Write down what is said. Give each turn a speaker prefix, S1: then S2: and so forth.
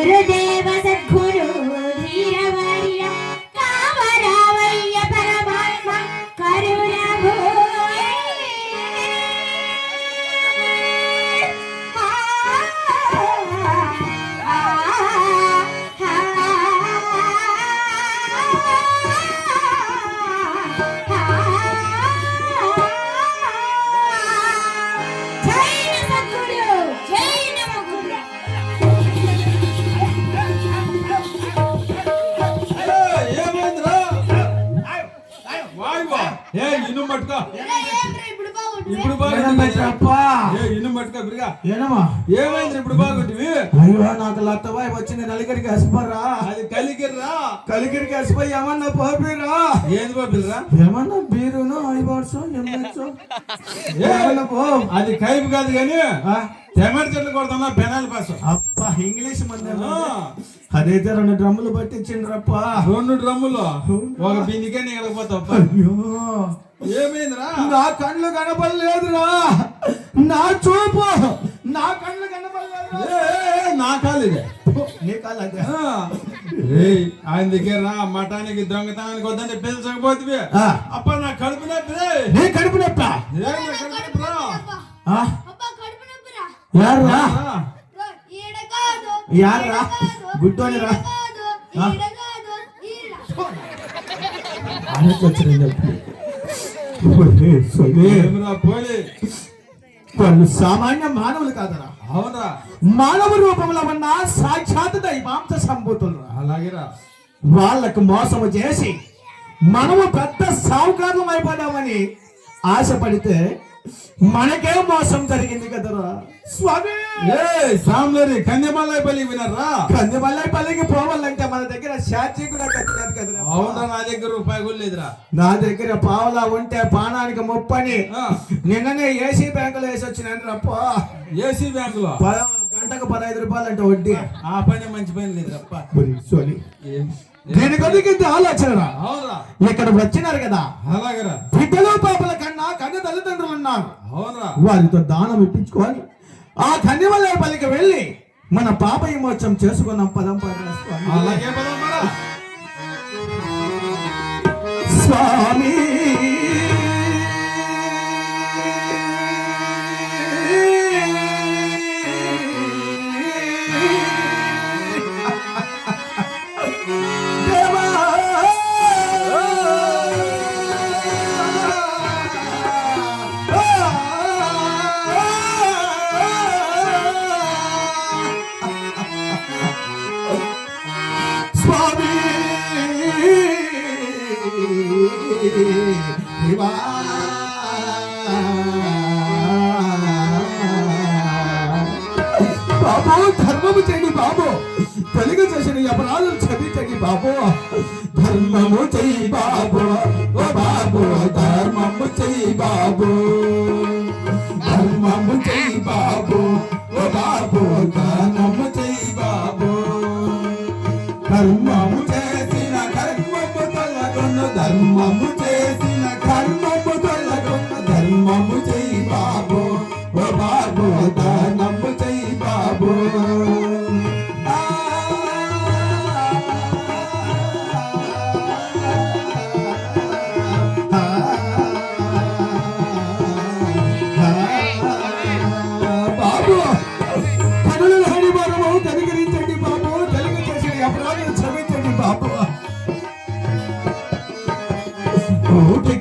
S1: గురుదేవ సద్గురు ధీరవర్య కామరావయ్య పరమాత్మ కరుణభూ
S2: ఇన్ను పట్టుకో ఇప్పుడు ఏమైంది ఇప్పుడు బాగుంటివి?
S3: అయ్యో నాకు లత్తబాయ్ వచ్చింది నలికరికి హసిపోరా.
S2: అది కలిగిర్రా.
S3: కలికిరికి హసిపోయి ఏమన్నా పోపిరా.
S2: ఏది పోపిర్రా?
S3: ఏమన్నా బీరును ఐబార్సో ఎంఎచ్చో
S2: అది కైపు కాదు కానీ టమాటో చెట్లు కొడుతున్నా పెనాలి పాస్.
S3: అప్ప ఇంగ్లీష్ మంది అదైతే 2 డ్రమ్ములు పట్టించిండ్రప్ప.
S2: 2 డ్రమ్ములు ఒక బిందికే నీళ్ళకపోతావు.
S3: అయ్యో
S2: ఏమైందిరా?
S3: నా కళ్ళు కనపడలేదురా. నా చూపు నా కళ్ళు కనపడలేదు.
S2: నా కాలు
S3: నీ కాలు అదే.
S2: ఆయన దగ్గర మఠానికి దొంగతనానికి వద్దని పిలిచకపోతే అప్ప నా కడుపు నొప్పి.
S3: నీ కడుపు నొప్ప? యార్రా యార్రా గుడ్డోనిరా వాళ్ళు సామాన్య మానవులు కాదరా.
S2: అవునరా.
S3: మానవ రూపంలో ఉన్న సాక్షాత్ దైవాంశ సంభూతులు.
S2: అలాగేరా.
S3: వాళ్ళకు మోసము చేసి మనము పెద్ద సావుకారులం అయిపోదామని ఆశపడితే మనకే మోసం జరిగింది కదరా స్వామి.
S2: సాంబ్లరి కందిమల్లాయపల్లికి వినరా?
S3: కందిమల్లాయపల్లికి పోవాలంటే మన దగ్గర షాచీ కూడా కట్టలేదు కదరా.
S2: అవునా? నా దగ్గర రూపాయి కూడా లేదురా.
S3: నా దగ్గర పావలా ఉంటే పానానికి 30 నిన్ననే ఏసీ బ్యాంకులో వేసి వచ్చినాను రప్ప.
S2: ఏసీ బ్యాంకులో
S3: గంటకు 15 రూపాయలు అంటే వడ్డీ.
S2: ఆ పని మంచి పని లేదు రప్ప.
S3: దీని కొద్దికి ఆలోచన.
S2: అవునా?
S3: ఇక్కడ వచ్చినారు కదా.
S2: అలాగరా.
S3: బిడ్డలు పాపల కన్నా కన్య తల్లిదండ్రులు ఉన్నారు.
S2: అవునరా.
S3: వారితో దానం ఇప్పించుకొని ఆ కందిమల్లాయపల్లికి వెళ్ళి మన పాప విమోచనం చేసుకున్నాం. పదం
S2: అలాగే
S3: స్వామి. బాబు ధర్మము చేయండి బాబు. తెలుగు చేసిన అపరాధులు క్షమించండి బాబు. ధర్మము చెయ్యి బాబు. ఓ బాబు ధర్మము చెయ్యి బాబు. ధర్మము చెయ్యి బాబు. ఓ బాబు ధర్మము చెయ్యి బాబు. ధర్మము చేసిన కర్మము తొలగొను. ధర్మము చేసిన కర్మము తొలగొను. ధర్మము చెయ్యి బాబు. ఓ బాబు ధర్మము చెయ్యి బాబు. బాబు కనులు లేని మనము కనికరించండి బాబు. తెలుగు చేసిన అపరాధులు క్షమించండి బాబు.